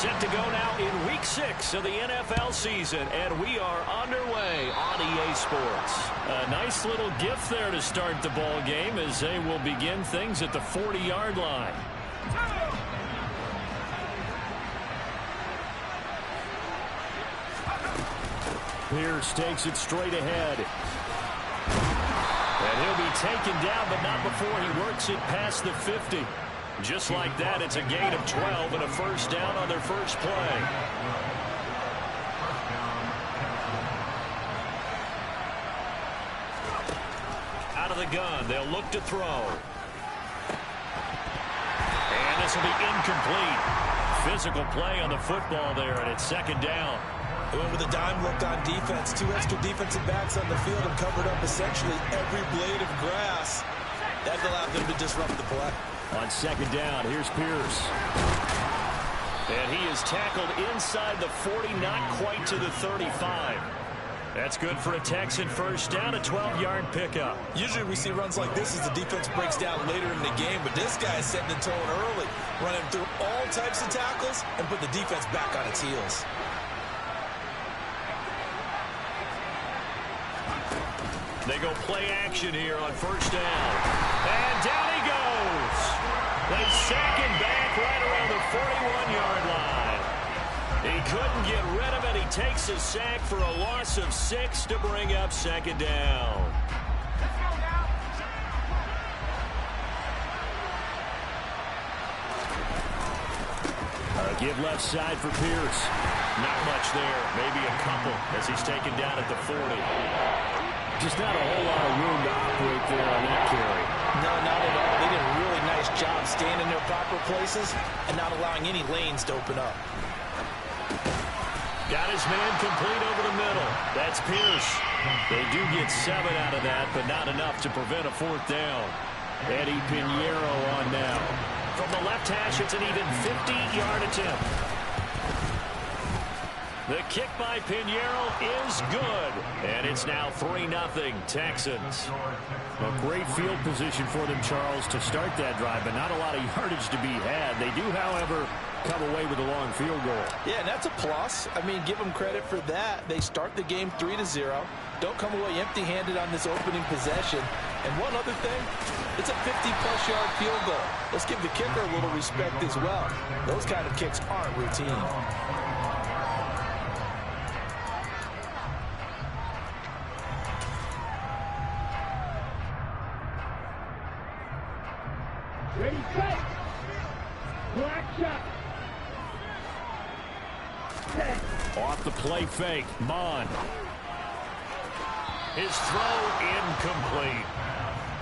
Set to go now in Week 6 of the NFL season, and we are underway on EA Sports. A nice little gift there to start the ball game as they will begin things at the 40-yard line. Pierce takes it straight ahead. And he'll be taken down, but not before he works it past the 50. Just like that, it's a gain of 12 and a first down on their first play. Out of the gun, they'll look to throw. And this will be incomplete. Physical play on the football there, and it's second down. They went with a dime look on defense. 2 extra defensive backs on the field and covered up essentially every blade of grass. That allowed them to disrupt the play. On second down, here's Pierce. And he is tackled inside the 40, not quite to the 35. That's good for a Texan first down, a 12-yard pickup. Usually we see runs like this as the defense breaks down later in the game, but this guy is setting the tone early, running through all types of tackles and put the defense back on its heels. They go play action here on first down. And down he goes. They sack him back right around the 41-yard line. He couldn't get rid of it. He takes a sack for a loss of 6 to bring up second down. Give left side for Pierce. Not much there. Maybe a couple as he's taken down at the 40. Just not a whole lot of room to operate there on that carry. No, not at all. They did a really nice job staying in their proper places and not allowing any lanes to open up. Got his man complete over the middle. That's Pierce. They do get 7 out of that, but not enough to prevent a fourth down. Eddie Pinheiro on now. From the left hash, it's an even 50-yard attempt. The kick by Pinheiro is good. And it's now 3-0 Texans. A great field position for them, Charles, to start that drive, but not a lot of yardage to be had. They do, however, come away with a long field goal. Yeah, and that's a plus. I mean, give them credit for that. They start the game 3-0. Don't come away empty-handed on this opening possession. And one other thing, it's a 50-plus yard field goal. Let's give the kicker a little respect as well. Those kind of kicks aren't routine. Ready, set. Black shot. Off the play fake, Mond. His throw incomplete.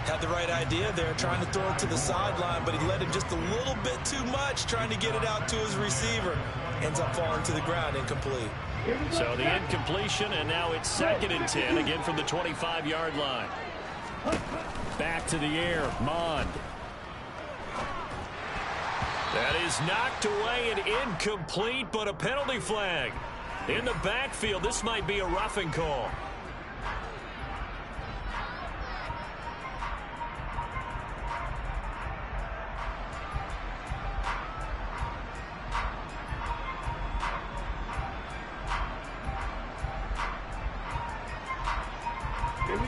Had the right idea there, trying to throw it to the sideline, but he led him just a little bit too much, trying to get it out to his receiver. Ends up falling to the ground, incomplete. So the incompletion, and now it's 2nd and 10, again from the 25-yard line. Back to the air, Mond. That is knocked away and incomplete, but a penalty flag. In the backfield, this might be a roughing call.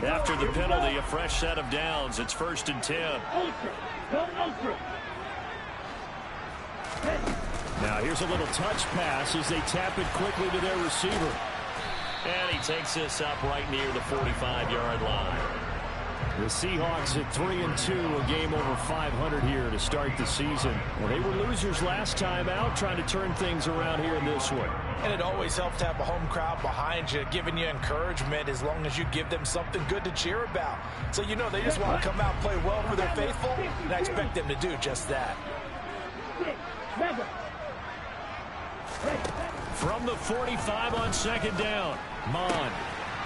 After the penalty, a fresh set of downs. It's 1st and 10. Now here's a little touch pass as they tap it quickly to their receiver. And he takes this up right near the 45-yard line. The Seahawks at 3-2, a game over 500 here to start the season. Well, they were losers last time out, trying to turn things around here in this one. And it always helps to have a home crowd behind you, giving you encouragement as long as you give them something good to cheer about. So you know they just want to come out and play well for their faithful, and I expect them to do just that. From the 45 on 2nd down, Mond.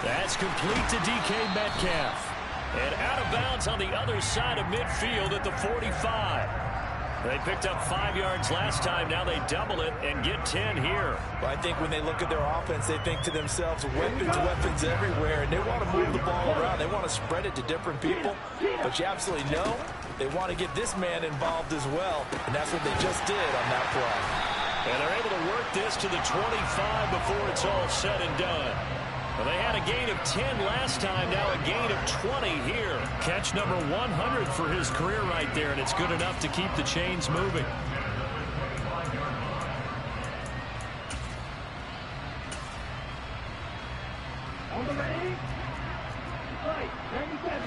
That's complete to DK Metcalf. And out of bounds on the other side of midfield at the 45. They picked up 5 yards last time. Now they double it and get 10 here. Well, I think when they look at their offense, they think to themselves, weapons everywhere, and they want to move the ball around. They want to spread it to different people. But you absolutely know they want to get this man involved as well, and that's what they just did on that play. And they're able to work this to the 25 before it's all said and done. Well, they had a gain of 10 last time, now a gain of 20 here. Catch number 100 for his career right there, and it's good enough to keep the chains moving. On the ready. Right, 97.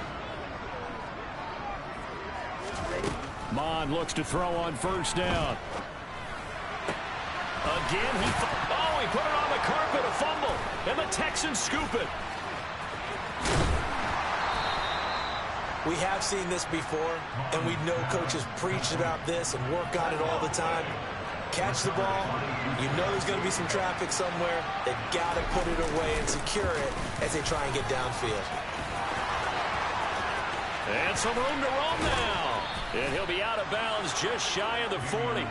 Mond looks to throw on first down. Again, he put it on the carpet, a fumble, and the Texans scoop it. We have seen this before, and we know coaches preach about this and work on it all the time. Catch the ball, you know there's going to be some traffic somewhere. They've got to put it away and secure it as they try and get downfield. And some room to roam now. And he'll be out of bounds just shy of the 40.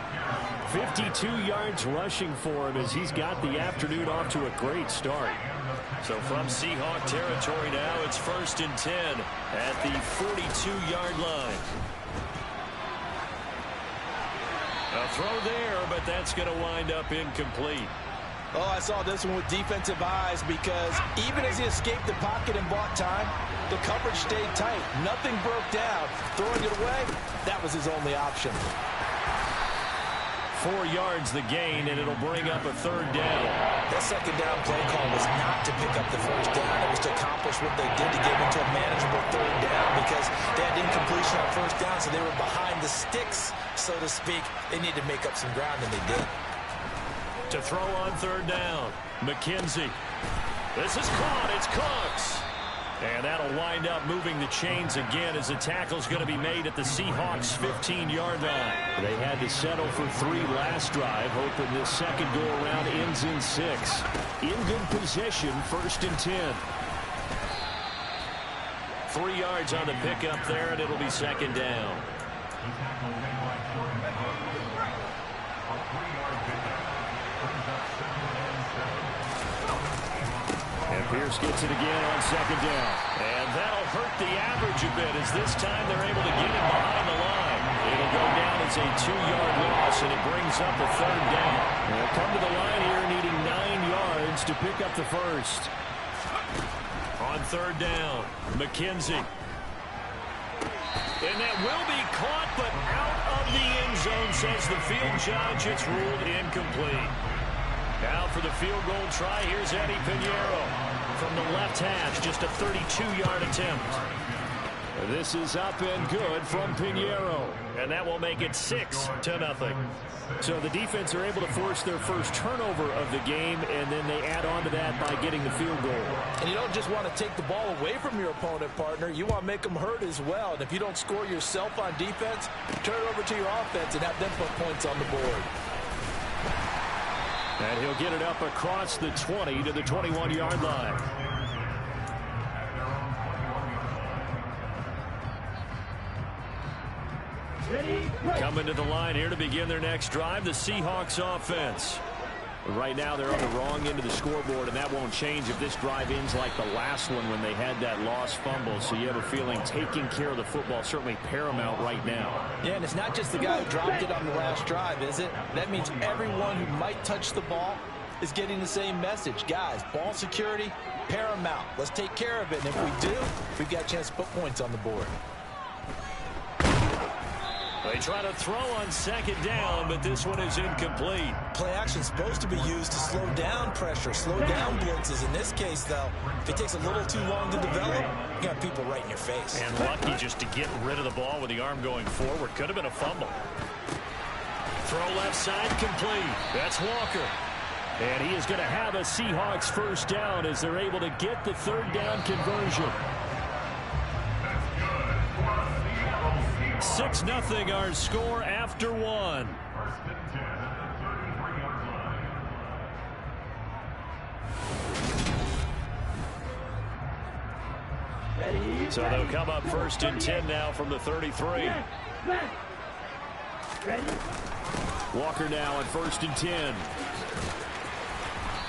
52 yards rushing for him as he's got the afternoon off to a great start. So from Seahawk territory now, it's 1st and 10 at the 42-yard line. A throw there, but that's going to wind up incomplete. Oh, I saw this one with defensive eyes because even as he escaped the pocket and bought time, the coverage stayed tight. Nothing broke down. Throwing it away, that was his only option. 4 yards the gain, and it'll bring up a 3rd down. That 2nd down play call was not to pick up the 1st down. It was to accomplish what they did to get into a manageable 3rd down because they had incompletion on 1st down, so they were behind the sticks, so to speak. They needed to make up some ground, and they did. To throw on 3rd down, McKenzie. This is caught. It's Cooks. And that'll wind up moving the chains again as the tackle's going to be made at the Seahawks' 15-yard line. They had to settle for 3 last drive, hoping this second go-around ends in 6. In good position, 1st and 10. 3 yards on the pickup there, and it'll be 2nd down. And Pierce gets it again on 2nd down. And that'll hurt the average a bit as this time they're able to get him behind the line. It'll go down as a 2-yard loss, and it brings up a 3rd down. They'll come to the line here needing 9 yards to pick up the 1st. On 3rd down, McKenzie. And that will be caught, but out of the end zone, says the field judge. It's ruled incomplete. Now for the field goal try, here's Eddie Pinheiro from the left hash, just a 32-yard attempt. This is up and good from Pinheiro. And that will make it 6-0. So the defense are able to force their first turnover of the game, and then they add on to that by getting the field goal. And you don't just want to take the ball away from your opponent, partner. You want to make them hurt as well. And if you don't score yourself on defense, turn it over to your offense and have them put points on the board. And he'll get it up across the 20 to the 21-yard line. Coming to the line here to begin their next drive, the Seahawks offense. Right now they're on the wrong end of the scoreboard, and that won't change if this drive ends like the last one when they had that lost fumble. So you have a feeling taking care of the football certainly paramount right now. Yeah, and it's not just the guy who dropped it on the last drive, is it? That means everyone who might touch the ball is getting the same message. Guys, ball security, paramount. Let's take care of it, and if we do, we've got a chance to put points on the board. They try to throw on 2nd down, but this one is incomplete. Play action supposed to be used to slow down pressure, slow down blitzes. In this case, though, if it takes a little too long to develop, you got people right in your face. And lucky just to get rid of the ball with the arm going forward. Could have been a fumble. Throw left side complete. That's Walker. And he is going to have a Seahawks 1st down as they're able to get the 3rd down conversion. 6-0 our score after 1. So they'll come up 1st and 10 now from the 33. Walker now on 1st and 10.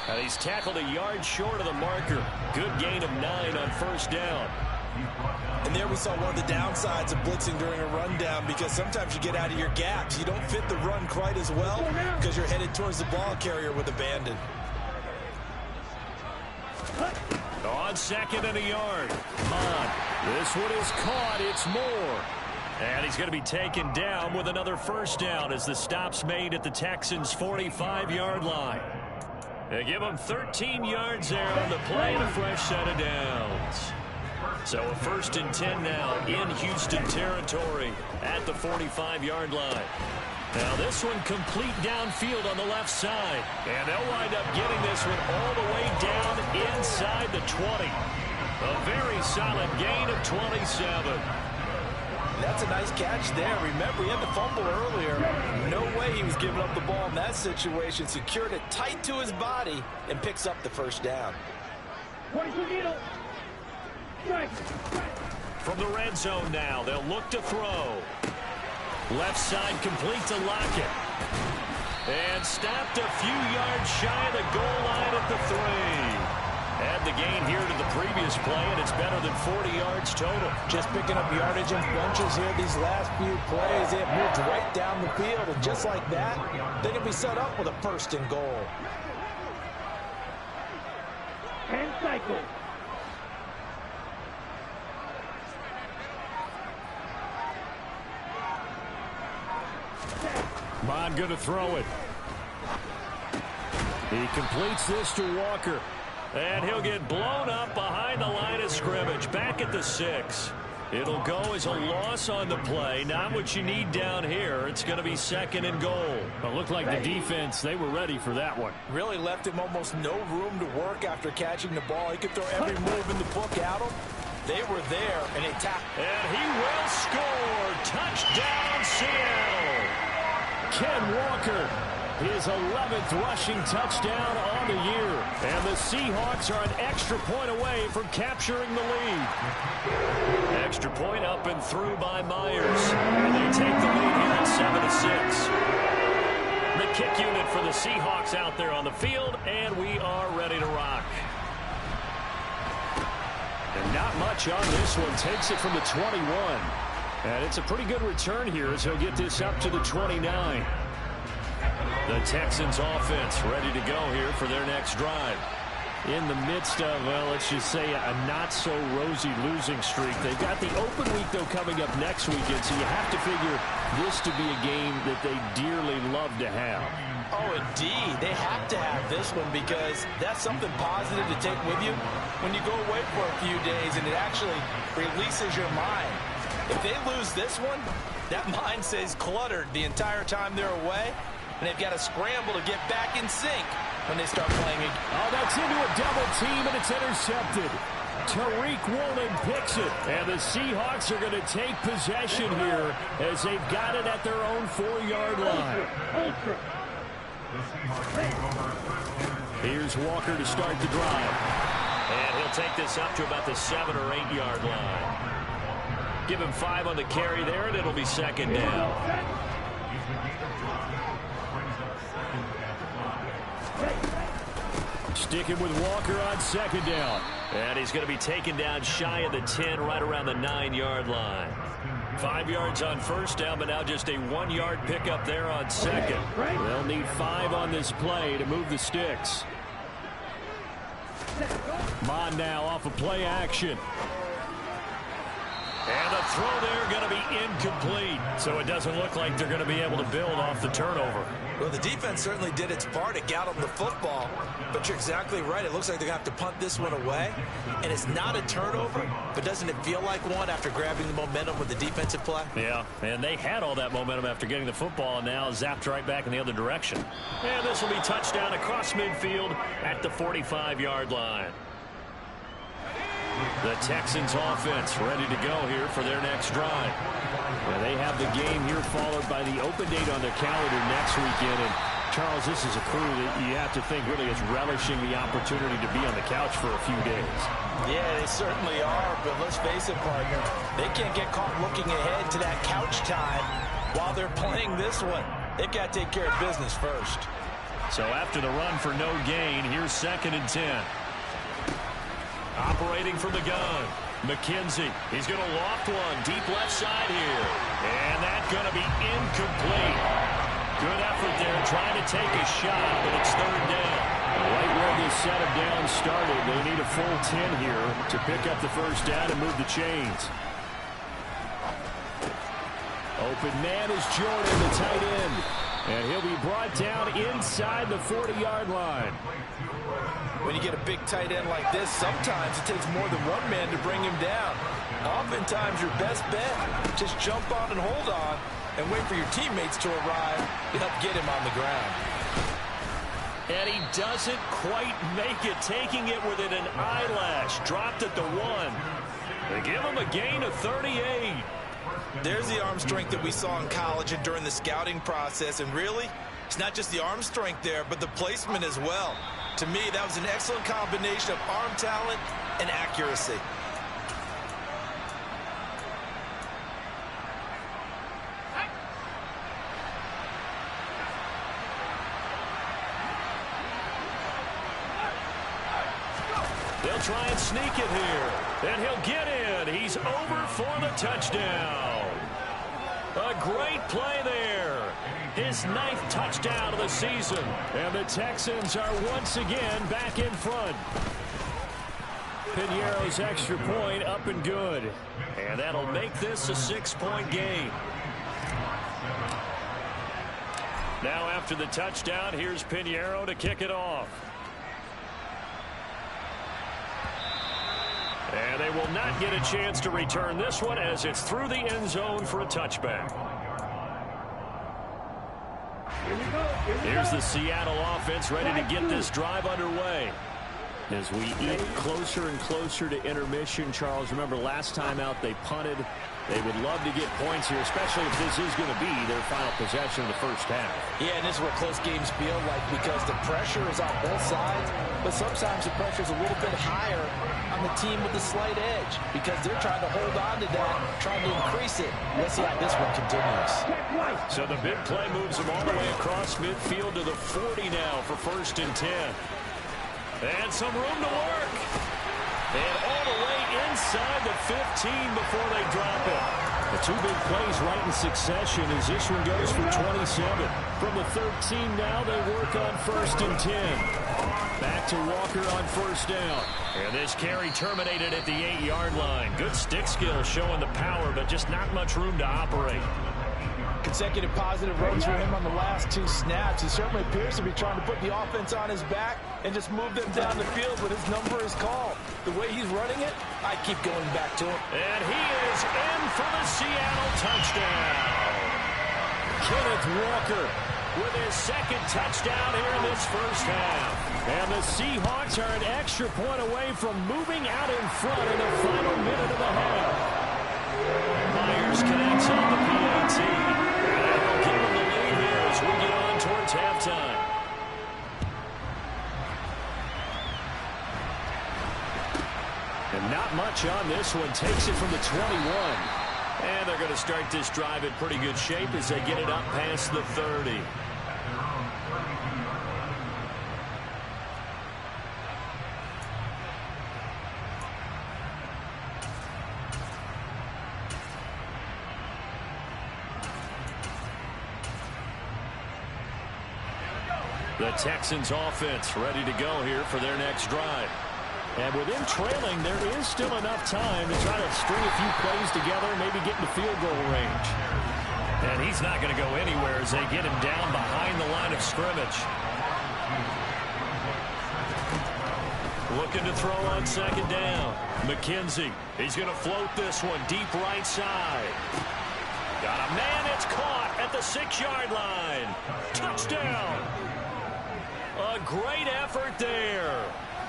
And he's tackled a yard short of the marker. Good gain of 9 on 1st down. And there we saw one of the downsides of blitzing during a rundown, because sometimes you get out of your gaps. You don't fit the run quite as well because you're headed towards the ball carrier with abandon. On second and a yard. This one is caught. It's Moore. And he's going to be taken down with another first down as the stop's made at the Texans' 45-yard line. They give him 13 yards there on the play and a fresh set of downs. So a 1st and 10 now in Houston territory at the 45-yard line. Now this one complete downfield on the left side. And they'll wind up getting this one all the way down inside the 20. A very solid gain of 27. That's a nice catch there. Remember, he had the fumble earlier. No way he was giving up the ball in that situation. Secured it tight to his body and picks up the first down. From the red zone now, they'll look to throw. Left side complete to Lockett. And stopped a few yards shy of the goal line at the 3. Add the gain here to the previous play, and it's better than 40 yards total. Just picking up yardage in bunches here these last few plays. They have moved right down the field, and just like that, they can be set up with a 1st and goal. And cycle. Bond going to throw it. He completes this to Walker. And he'll get blown up behind the line of scrimmage. Back at the 6. It'll go as a loss on the play. Not what you need down here. It's going to be 2nd and goal. It looked like the defense, they were ready for that one. Really left him almost no room to work after catching the ball. He could throw every move in the book at him. They were there, and they tapped. And he will score. Touchdown, Seattle. Ken Walker, his 11th rushing touchdown on the year. And the Seahawks are an extra point away from capturing the lead. Extra point up and through by Myers. And they take the lead here at 7-6. The kick unit for the Seahawks out there on the field, and we are ready to rock. And not much on this one. Takes it from the 21. And it's a pretty good return here as he'll get this up to the 29. The Texans offense ready to go here for their next drive. In the midst of, well, let's just say a not-so-rosy losing streak. They've got the open week, though, coming up next weekend, so you have to figure this to be a game that they dearly love to have. Oh, indeed. They have to have this one because that's something positive to take with you when you go away for a few days, and it actually releases your mind. If they lose this one, that mind stays cluttered the entire time they're away, and they've got to scramble to get back in sync when they start playing again. Oh, that's into a double team, and it's intercepted. Tariq Woolen picks it, and the Seahawks are going to take possession here as they've got it at their own 4-yard line. Here's Walker to start the drive. And he'll take this up to about the 7- or 8-yard line. Give him 5 on the carry there, and it'll be 2nd down. Sticking with Walker on 2nd down. And he's going to be taken down shy of the 10, right around the 9-yard line. 5 yards on 1st down, but now just a 1-yard pickup there on 2nd. They'll need 5 on this play to move the sticks. Bond now off of play action. And the throw there going to be incomplete. So it doesn't look like they're going to be able to build off the turnover. Well, the defense certainly did its part. It got them the football. But you're exactly right. It looks like they're going to have to punt this one away. And it's not a turnover, but doesn't it feel like one after grabbing the momentum with the defensive play? Yeah, and they had all that momentum after getting the football, and now zapped right back in the other direction. And this will be touchdown across midfield at the 45-yard line. The Texans offense ready to go here for their next drive. Yeah, they have the game here followed by the open date on their calendar next weekend. And Charles, this is a crew that you have to think really is relishing the opportunity to be on the couch for a few days. Yeah, they certainly are, but let's face it, partner. They can't get caught looking ahead to that couch time while they're playing this one. They've got to take care of business first. So after the run for no gain, here's 2nd and 10. Operating from the gun. McKenzie, he's going to loft one deep left side here. And that's going to be incomplete. Good effort there trying to take a shot, but it's third down. Right where this set of downs started, they need a full 10 here to pick up the first down and move the chains. Open man is Jordan, the tight end. And he'll be brought down inside the 40-yard line. When you get a big tight end like this, sometimes it takes more than one man to bring him down. Oftentimes, your best bet, just jump on and hold on and wait for your teammates to arrive to help get him on the ground. And he doesn't quite make it, taking it within an eyelash. Dropped at the 1. They give him a gain of 38. There's the arm strength that we saw in college and during the scouting process. And really, it's not just the arm strength there, but the placement as well. To me, that was an excellent combination of arm talent and accuracy. They'll try and sneak it here. And he'll get in. He's over for the touchdown. A great play there. His 9th touchdown of the season. And the Texans are once again back in front. Piñeiro's extra point up and good. And that'll make this a 6-point game. Now after the touchdown, here's Piñeiro to kick it off. And they will not get a chance to return this one as it's through the end zone for a touchback. Here's the Seattle offense ready to get this drive underway. As we eat closer and closer to intermission, Charles, remember last time out they punted. They would love to get points here, especially if this is going to be their final possession of the first half. Yeah, and this is what close games feel like because the pressure is on both sides, but sometimes the pressure is a little bit higher on the team with the slight edge because they're trying to hold on to that, trying to increase it. Let's see how this one continues. So the big play moves them all the way across midfield to the 40 now for 1st and 10. And some room to work. And all the way inside the 15 before they drop it. The 2 big plays right in succession as this one goes for 27. From the 13 now, they work on 1st and 10. Back to Walker on 1st down. And this carry terminated at the 8-yard line. Good stick skill showing the power, but just not much room to operate. Consecutive positive runs for him on the last 2 snaps. He certainly appears to be trying to put the offense on his back and just move them down the field, but his number is called. The way he's running it, I keep going back to him. And he is in for the Seattle touchdown. Kenneth Walker with his 2nd touchdown here in this first half. And the Seahawks are an extra point away from moving out in front in the final minute of the half. Myers connects on the PAT. And they'll give him the lead here as we get on towards halftime. And not much on this one. Takes it from the 21. And they're going to start this drive in pretty good shape as they get it up past the 30. The Texans offense ready to go here for their next drive. And within trailing, there is still enough time to try to string a few plays together, maybe get into field goal range. And he's not going to go anywhere as they get him down behind the line of scrimmage. Looking to throw on 2nd down. McKenzie, he's going to float this one deep right side. Got a man, it's caught at the 6-yard line. Touchdown. A great effort there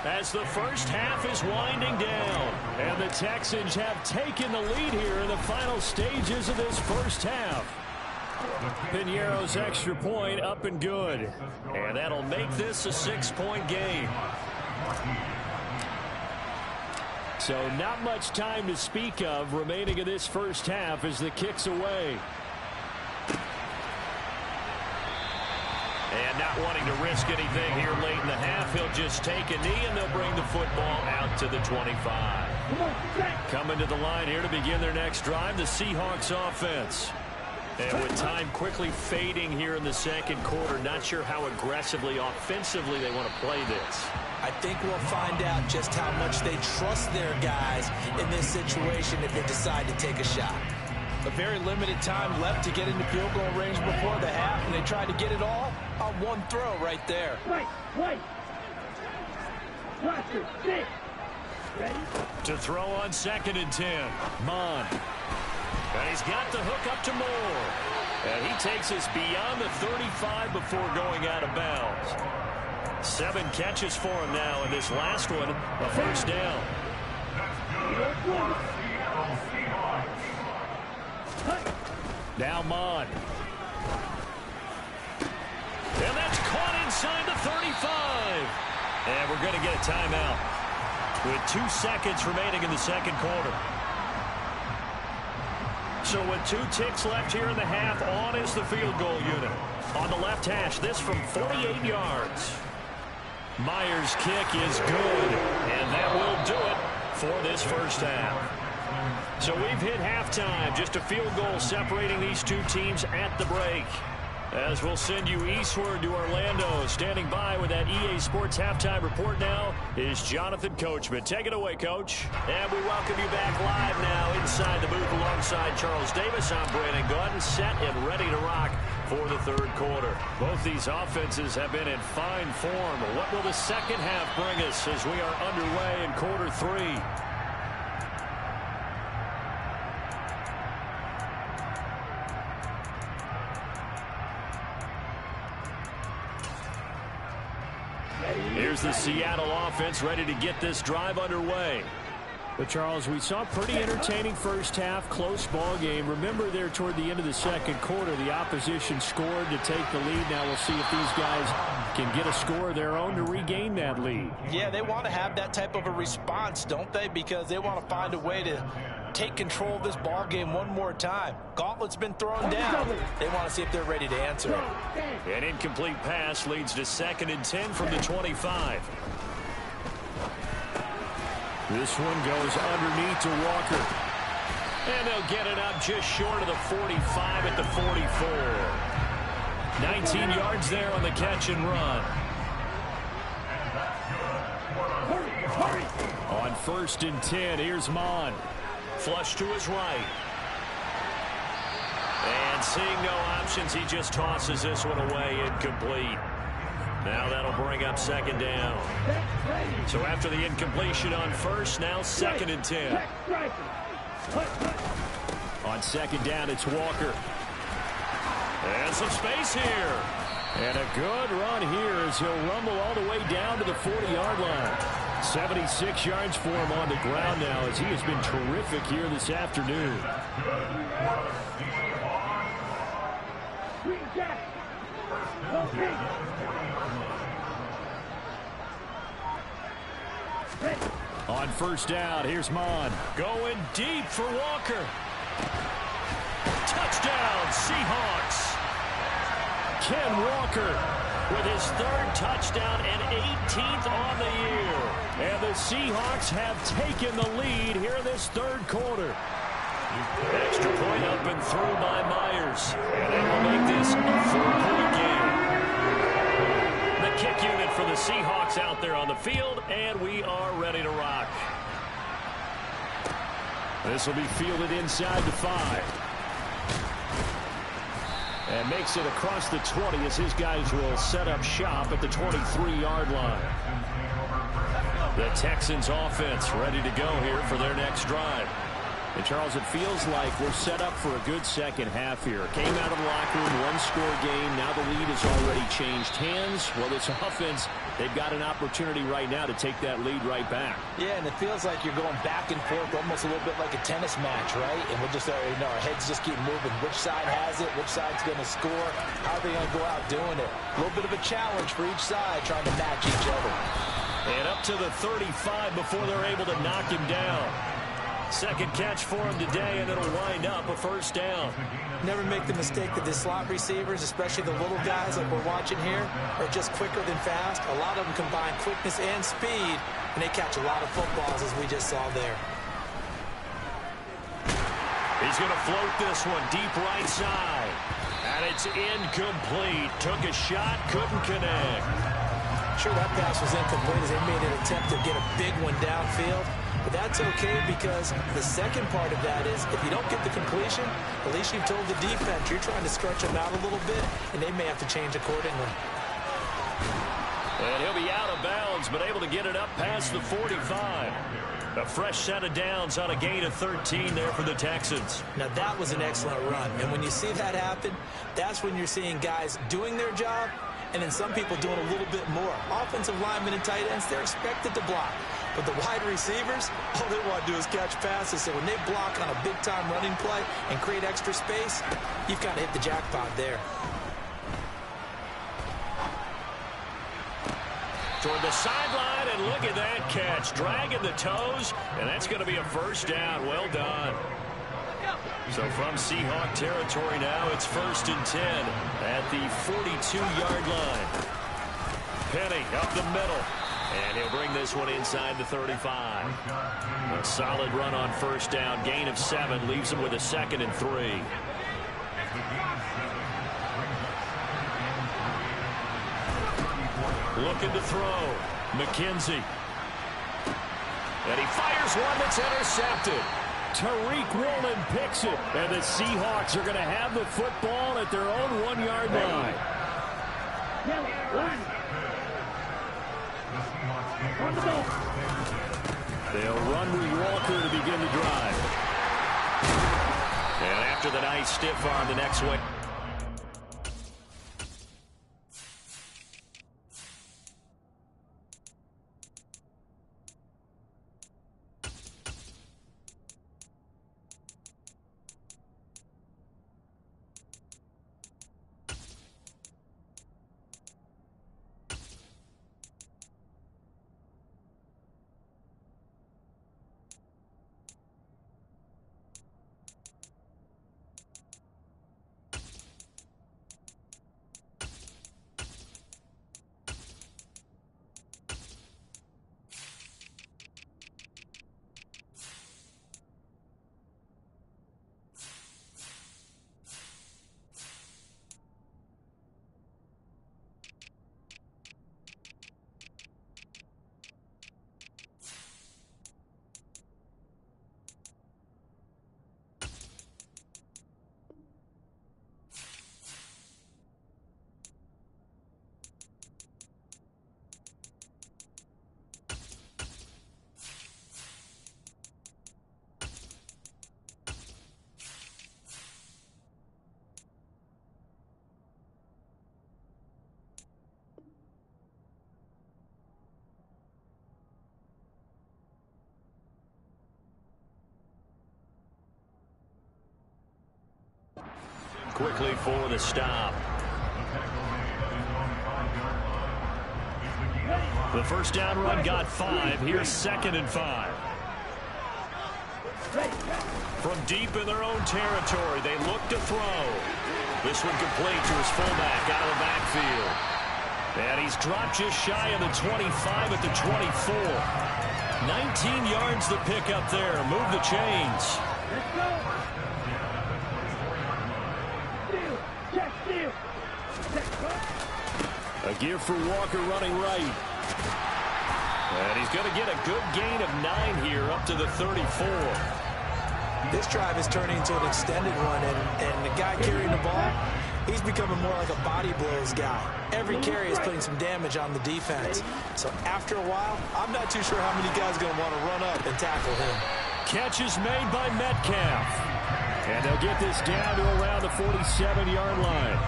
as the first half is winding down. And the Texans have taken the lead here in the final stages of this first half. Piñeiro's extra point up and good. And that'll make this a 6-point game. So not much time to speak of remaining in this first half as the kick's away. And not wanting to risk anything here late in the half, he'll just take a knee, and they'll bring the football out to the 25. Coming to the line here to begin their next drive, the Seahawks offense. And with time quickly fading here in the second quarter, not sure how aggressively, offensively they want to play this. I think we'll find out just how much they trust their guys in this situation if they decide to take a shot. A very limited time left to get into field goal range before the half, and they tried to get it all on one throw right there. Wait. Roster, 6. Ready? To throw on 2nd and 10. Mon. And he's got the hook up to Moore. And he takes us beyond the 35 before going out of bounds. 7 catches for him now, and this last one, a first down. Now Mon. And that's caught inside the 35. And we're going to get a timeout with 2 seconds remaining in the second quarter. So with 2 ticks left here in the half, on is the field goal unit. On the left hash, this from 48 yards. Myers' kick is good, and that will do it for this first half. So we've hit halftime, just a field goal separating these two teams at the break. As we'll send you eastward to Orlando. Standing by with that EA Sports halftime report now is Jonathan Coachman. Take it away, Coach. And we welcome you back live now inside the booth alongside Charles Davis. I'm Brandon Gordon, set and ready to rock for the third quarter. Both these offenses have been in fine form. What will the second half bring us as we are underway in quarter 3? Here's the Seattle offense ready to get this drive underway. But, Charles, we saw a pretty entertaining first half, close ball game. Remember there toward the end of the second quarter, the opposition scored to take the lead. Now we'll see if these guys can get a score of their own to regain that lead. Yeah, they want to have that type of a response, don't they? Because they want to find a way to take control of this ball game one more time. Gauntlet's been thrown down. They want to see if they're ready to answer it. An incomplete pass leads to 2nd and 10 from the 25. This one goes underneath to Walker. And they'll get it up just short of the 45 at the 44. 19 yards there on the catch and run. On 1st and 10, here's Mon. Flush to his right. And seeing no options, he just tosses this one away, incomplete. Now that'll bring up 2nd down. So after the incompletion on 1st, now 2nd and 10. On 2nd down, it's Walker. And some space here. And a good run here as he'll rumble all the way down to the 40-yard line. 76 yards for him on the ground now as he has been terrific here this afternoon. On 1st down, here's Mon. Going deep for Walker. Touchdown, Seahawks. Ken Walker with his 3rd touchdown and 18th on the year. And the Seahawks have taken the lead here in this 3rd quarter. Extra point up and through by Myers. And that will make this a 4-point game. The kick unit for the Seahawks out there on the field, and we are ready to rock. This will be fielded inside the 5. And makes it across the 20 as his guys will set up shop at the 23-yard line. The Texans offense ready to go here for their next drive. And, Charles, it feels like we're set up for a good second half here. Came out of the locker room, one-score game. Now the lead has already changed hands. Well, this offense, they've got an opportunity right now to take that lead right back. Yeah, and it feels like you're going back and forth almost a little bit like a tennis match, right? And we'll just, our heads just keep moving. Which side has it? Which side's going to score? How are they going to go out doing it? A little bit of a challenge for each side trying to match each other. And up to the 35 before they're able to knock him down. Second catch for him today, and it'll wind up a first down. Never make the mistake that the slot receivers, especially the little guys like we're watching here, are just quicker than fast. A lot of them combine quickness and speed, and they catch a lot of footballs, as we just saw there. He's going to float this one deep right side. And it's incomplete. Took a shot, couldn't connect. Sure, that pass was incomplete as they made an attempt to get a big one downfield. But that's okay because the second part of that is if you don't get the completion, at least you've told the defense you're trying to stretch them out a little bit, and they may have to change accordingly. And he'll be out of bounds, but able to get it up past the 45. A fresh set of downs on a gain of 13 there for the Texans. Now, that was an excellent run. And when you see that happen, that's when you're seeing guys doing their job and then some people doing a little bit more. Offensive linemen and tight ends, they're expected to block. But the wide receivers, all they want to do is catch passes. So when they block on a big-time running play and create extra space, you've kind of hit the jackpot there. Toward the sideline, and look at that catch. Dragging the toes, and that's going to be a first down. Well done. So from Seahawk territory now, it's 1st and 10 at the 42-yard line. Penny up the middle, and he'll bring this one inside the 35. A solid run on first down. Gain of 7 leaves him with a 2nd and 3. Looking to throw. McKenzie. And he fires one that's intercepted. Tariq Woolen picks it. And the Seahawks are going to have the football at their own 1-yard line. They'll run with Walker to begin the drive. And after the nice stiff arm, the next way. Quickly for the stop. The first down run got 5. Here's 2nd and 5. From deep in their own territory, they look to throw. This one complete to his fullback out of the backfield. And he's dropped just shy of the 25 at the 24. 19 yards to pick up there. Move the chains. Let's go. A give for Walker running right. And he's going to get a good gain of 9 here up to the 34. This drive is turning into an extended run, and the guy carrying the ball, he's becoming more like a body blows guy. Every carry is putting some damage on the defense. So after a while, I'm not too sure how many guys are going to want to run up and tackle him. Catch is made by Metcalf. And they'll get this down to around the 47-yard line.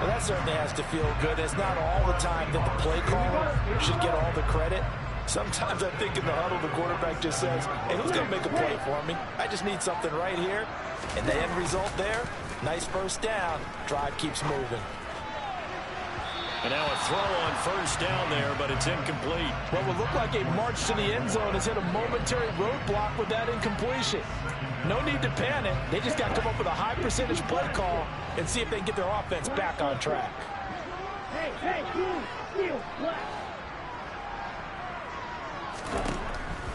Well, that certainly has to feel good. It's not all the time that the play caller should get all the credit. Sometimes I think in the huddle, the quarterback just says, hey, who's going to make a play for me? I just need something right here. And the end result there, nice first down. Drive keeps moving. And now a throw on first down there, but it's incomplete. What would look like a march to the end zone has hit a momentary roadblock with that incompletion. No need to panic. They just got to come up with a high percentage play call and see if they can get their offense back on track. Hey, steal, left.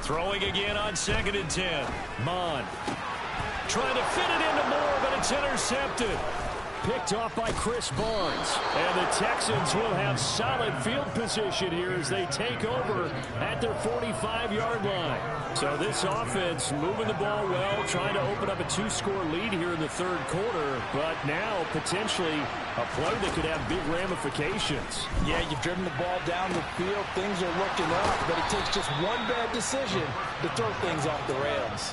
Throwing again on 2nd and 10. Mon trying to fit it into Moore, but it's intercepted. Picked off by Chris Barnes. And the Texans will have solid field position here as they take over at their 45-yard line. So this offense moving the ball well, trying to open up a 2-score lead here in the third quarter, but now potentially a play that could have big ramifications. Yeah, you've driven the ball down the field. Things are looking up, but it takes just one bad decision to throw things off the rails.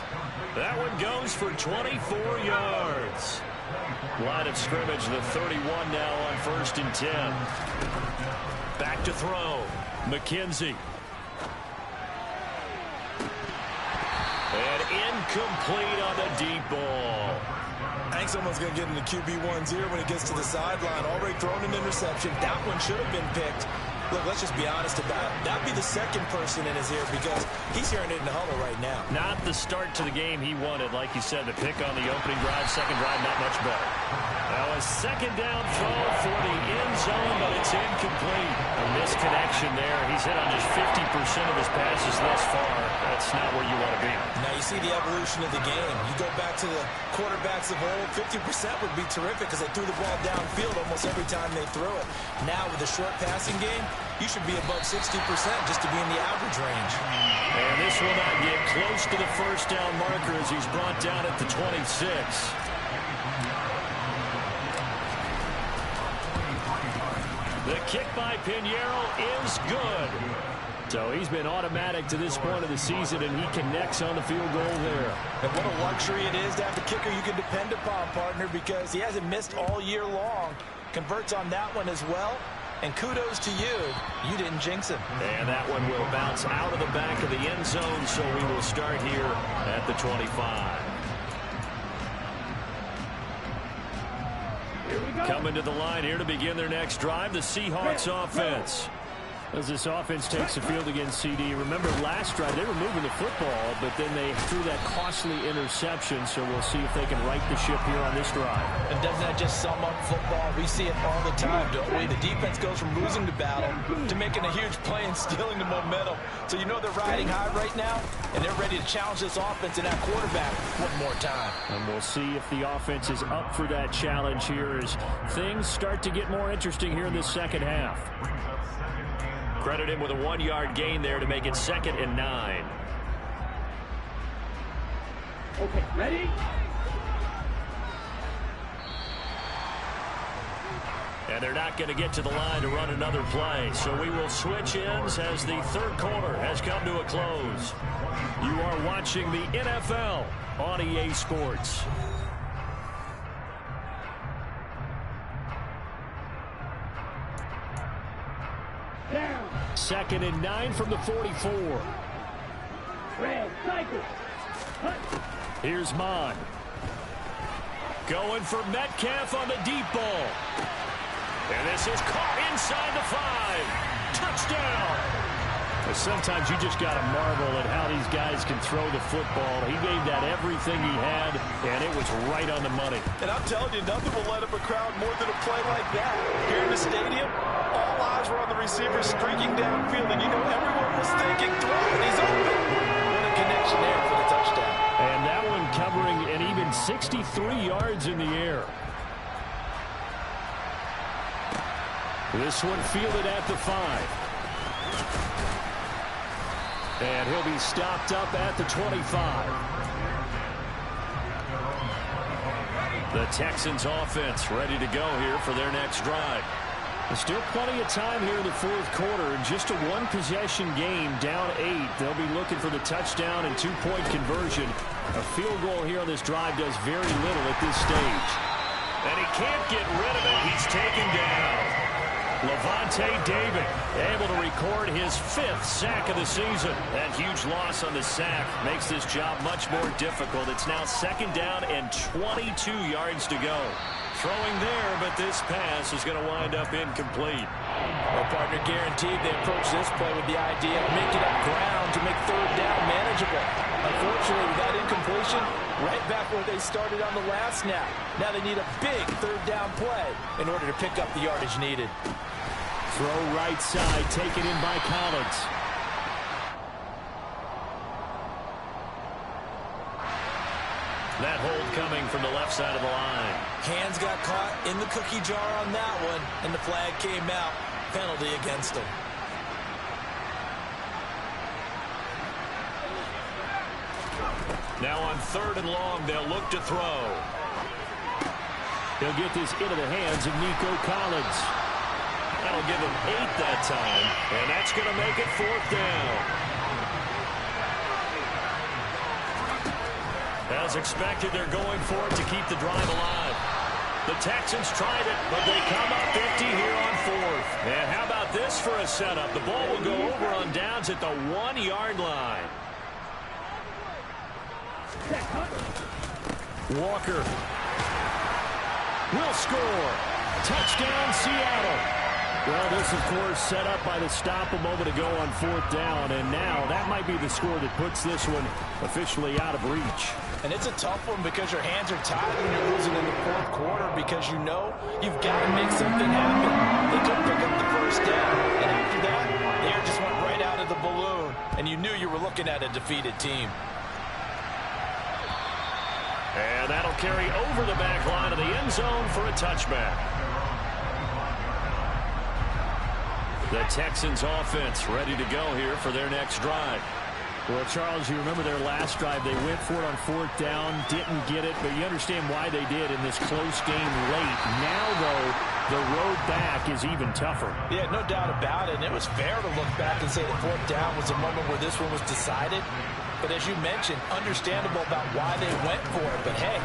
That one goes for 24 yards. Line of scrimmage, the 31 now on 1st and 10. Back to throw. McKenzie. And incomplete on the deep ball. I think someone's going to get in the QB1's ear when he gets to the sideline. Already thrown an interception. That one should have been picked. Look, let's just be honest about it. That'd be the second person in his ear because he's hearing it in the huddle right now. Not the start to the game he wanted, like you said, to pick on the opening drive. Second drive, not much better. Now a second down throw for the end zone, but it's incomplete. A misconnection there. He's hit on just 50% of his passes thus far. That's not where you want to be. Now you see the evolution of the game. You go back to the quarterbacks of old, 50% would be terrific because they threw the ball downfield almost every time they threw it. Now with the short passing game, you should be above 60% just to be in the average range. And this will not get close to the first down marker as he's brought down at the 26. The kick by Pinheiro is good. So he's been automatic to this point of the season, and he connects on the field goal there. And what a luxury it is to have a kicker you can depend upon, partner, because he hasn't missed all year long. Converts on that one as well. And kudos to you. You didn't jinx him. And that one will bounce out of the back of the end zone, so we will start here at the 25. Coming to the line here to begin their next drive, the Seahawks offense. As this offense takes the field against CD, remember last drive they were moving the football, but then they threw that costly interception, so we'll see if they can right the ship here on this drive. And doesn't that just sum up football? We see it all the time, don't we? The defense goes from losing the battle to making a huge play and stealing the momentum. So you know they're riding high right now, and they're ready to challenge this offense and that quarterback one more time. And we'll see if the offense is up for that challenge here as things start to get more interesting here in this second half. Credit him with a 1-yard gain there to make it 2nd and 9. Okay, ready? And they're not going to get to the line to run another play. So we will switch ends as the third quarter has come to a close. You are watching the NFL on EA Sports. Down. 2nd and 9 from the 44. Red, cycle. Hut. Here's Mon. Going for Metcalf on the deep ball. And this is caught inside the 5. Touchdown. Sometimes you just got to marvel at how these guys can throw the football. He gave that everything he had, and it was right on the money. And I'm telling you, nothing will light up a crowd more than a play like that. Here in the stadium, all eyes were on the receiver streaking downfield, and you know everyone was thinking, throw it, he's open. What a connection there for the touchdown. And that one covering an even 63 yards in the air. This one fielded at the 5. And he'll be stopped up at the 25. The Texans offense ready to go here for their next drive. There's still plenty of time here in the fourth quarter. Just a one-possession game, down 8. They'll be looking for the touchdown and 2-point conversion. A field goal here on this drive does very little at this stage. And he can't get rid of it. He's taken down. Levante David able to record his 5th sack of the season. That huge loss on the sack makes this job much more difficult. It's now 2nd down and 22 yards to go. throwing there, but this pass is going to wind up incomplete. Well, partner, guaranteed they approach this play with the idea of making up ground to make third down manageable. Unfortunately, with that incompletion, right back where they started on the last snap. Now they need a big third down play in order to pick up the yardage needed. Throw right side, taken in by Collins. That hold coming from the left side of the line. Hands got caught in the cookie jar on that one, and the flag came out. Penalty against him. Now on 3rd and long, they'll look to throw. He'll get this into the hands of Nico Collins. That'll give him 8 that time, and that's going to make it 4th down. As expected, they're going for it to keep the drive alive. The Texans tried it, but they come up 50 here on 4th. And how about this for a setup? The ball will go over on downs at the 1-yard line. Walker will score. Touchdown, Seattle. Well, this, of course, set up by the stop a moment ago on 4th down, and now that might be the score that puts this one officially out of reach. And it's a tough one because your hands are tied when you're losing in the 4th quarter because you know you've got to make something happen. They couldn't pick up the first down, and after that, the air just went right out of the balloon, and you knew you were looking at a defeated team. And that'll carry over the back line of the end zone for a touchback. The Texans offense ready to go here for their next drive. Well, Charles, you remember their last drive. They went for it on 4th down, didn't get it, but you understand why they did in this close game late. Now, though, the road back is even tougher. Yeah, no doubt about it. And it was fair to look back and say the 4th down was the moment where this one was decided. But as you mentioned, understandable about why they went for it. But, hey,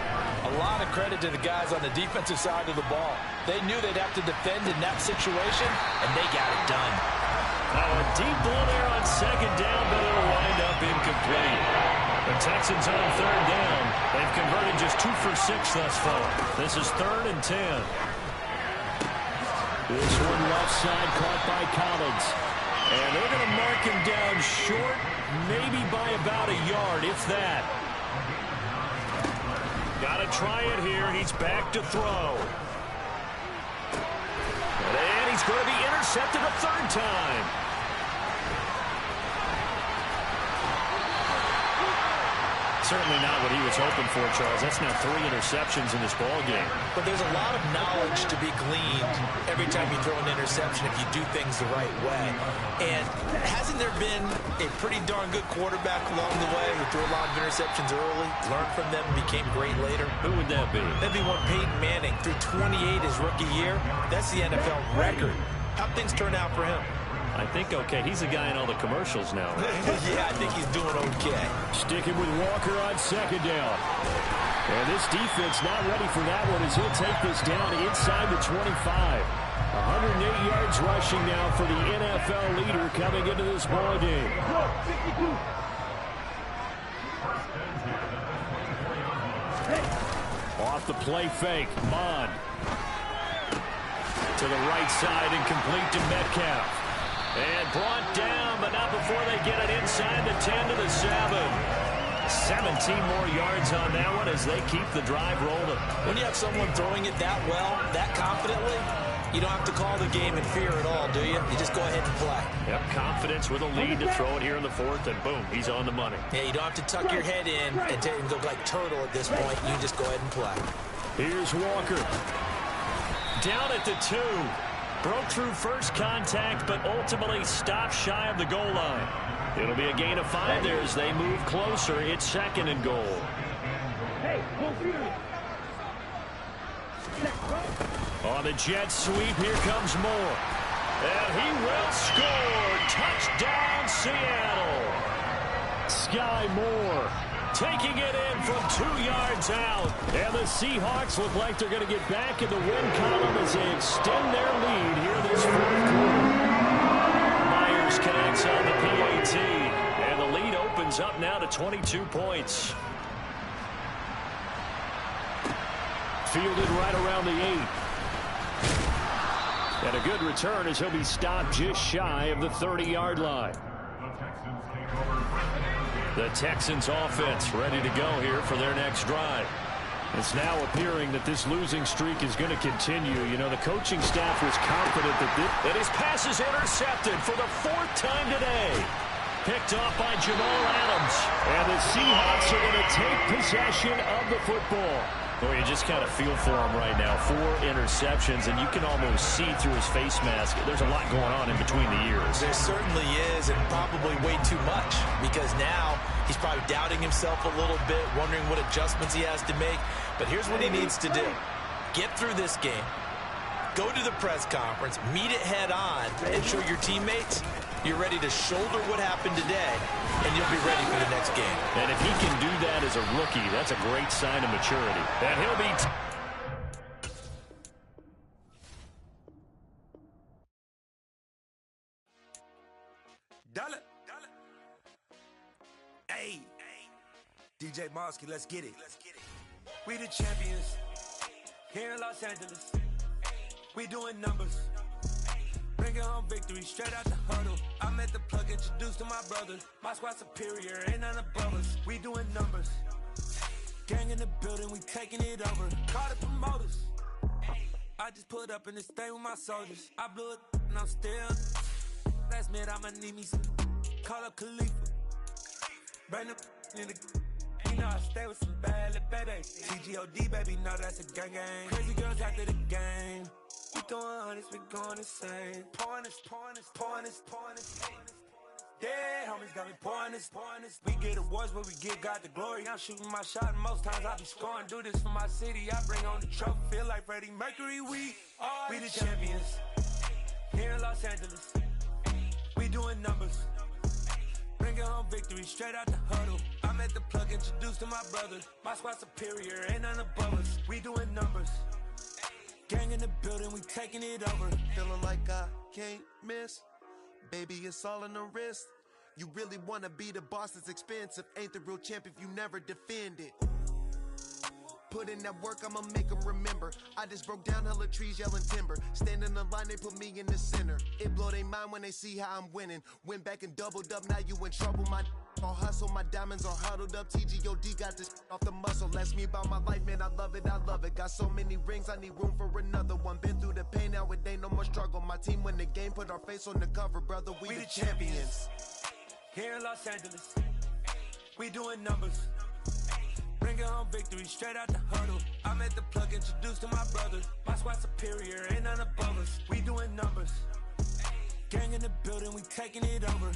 a lot of credit to the guys on the defensive side of the ball. They knew they'd have to defend in that situation, and they got it done. Now a deep ball there on 2nd down, but it'll wind up incomplete. The Texans on 3rd down. They've converted just 2 for 6 thus far. This is 3rd and 10. This one left side caught by Collins. And they're going to mark him down short, maybe by about a yard, if that. Got to try it here. He's back to throw. And he's going to be intercepted a 3rd time. Certainly not what he was hoping for, Charles. That's now 3 interceptions in this ball game. But there's a lot of knowledge to be gleaned every time you throw an interception if you do things the right way. And hasn't there been a pretty darn good quarterback along the way who threw a lot of interceptions early, learned from them, and became great later? Who would that be? That'd be one Peyton Manning. Threw 28 his rookie year. That's the NFL record. How'd things turn out for him? I think okay. He's the guy in all the commercials now. Yeah, I think he's doing okay. Sticking with Walker on 2nd down. And this defense not ready for that one as he'll take this down inside the 25. 108 yards rushing now for the NFL leader coming into this ball game. Off the play fake, Mond. To the right side and complete to Metcalf. And brought down, but not before they get it inside the 10 to the 7. 17 more yards on that one as they keep the drive rolling. When you have someone throwing it that well, that confidently, you don't have to call the game in fear at all, do you? You just go ahead and play. Yep, confidence with a lead to throw it here in the 4th, and boom, he's on the money. Yeah, you don't have to tuck your head in and go like turtle at this point. You just go ahead and play. Here's Walker. Down at the 2. Broke through first contact, but ultimately stopped shy of the goal line. It'll be a gain of 5 there as they move closer. It's 2nd and goal. Hey, go through. On the jet sweep, here comes Moore. And he will score. Touchdown, Seattle. Sky Moore taking it in from 2 yards out. And the Seahawks look like they're going to get back in the win column as they extend their lead here this 4th quarter. Myers connects on the PAT. And the lead opens up now to 22 points. Fielded right around the 8. And a good return as he'll be stopped just shy of the 30-yard line. The Texans offense ready to go here for their next drive. It's now appearing that this losing streak is going to continue. You know, the coaching staff was confident that his pass is intercepted for the 4th time today. Picked off by Jamal Adams. And the Seahawks are going to take possession of the football. Boy, you just kind of feel for him right now. 4 interceptions, and you can almost see through his face mask. There's a lot going on in between the ears. There certainly is, and probably way too much, because now he's probably doubting himself a little bit, wondering what adjustments he has to make. But here's what he needs to do. Get through this game. Go to the press conference, meet it head on, and show your teammates you're ready to shoulder what happened today, and you'll be ready for the next game. And if he can do that as a rookie, that's a great sign of maturity. And he'll be... Hey, DJ Mosky, let's get it. We the champions here in Los Angeles. We doing numbers. Bringing home victory straight out the huddle. I'm at the plug, introduced to my brothers. My squad superior, ain't none above us. We doing numbers. Gang in the building, we taking it over. Call the promoters. I just put up in this thing with my soldiers. I blew it and I'm still. Last minute, I'ma need me some. Call up Khalifa. Bring the in the. You know I stay with some bad little baby. TGOD, baby, know that's a gang gang. Crazy girls after the game. We throwing hundreds, we going insane. Pouring this. Dead homies got me pouring this. We get awards, but we give God the glory. I'm shooting my shot, and most times I be scoring. Do this for my city, I bring on the trophy. Feel like Freddie Mercury, we the champions. Here in Los Angeles, we doing numbers. Bringing home victory straight out the huddle. I'm at the plug, introduced to my brothers. My squad superior, ain't none above us. We doing numbers. Gang in the building, we taking it over. Feeling like I can't miss. Baby, it's all in the wrist. You really wanna be the boss, it's expensive. Ain't the real champ if you never defend it. Put in that work, I'ma make them remember. I just broke down hella trees, yelling timber. Stand in the line, they put me in the center. It blow their mind when they see how I'm winning. Went back and doubled up, now you in trouble. My all hustle, my diamonds are huddled up. TGOD got this off the muscle. Ask me about my life, man, I love it. Got so many rings, I need room for another one. Been through the pain, now it ain't no more struggle. My team win the game, put our face on the cover, brother. We the champions. Here in Los Angeles, we doing numbers. Bringing home victory straight out the huddle. I'm at the plug, introduced to my brothers. My squad superior, ain't none above us. We doing numbers. Gang in the building, we taking it over.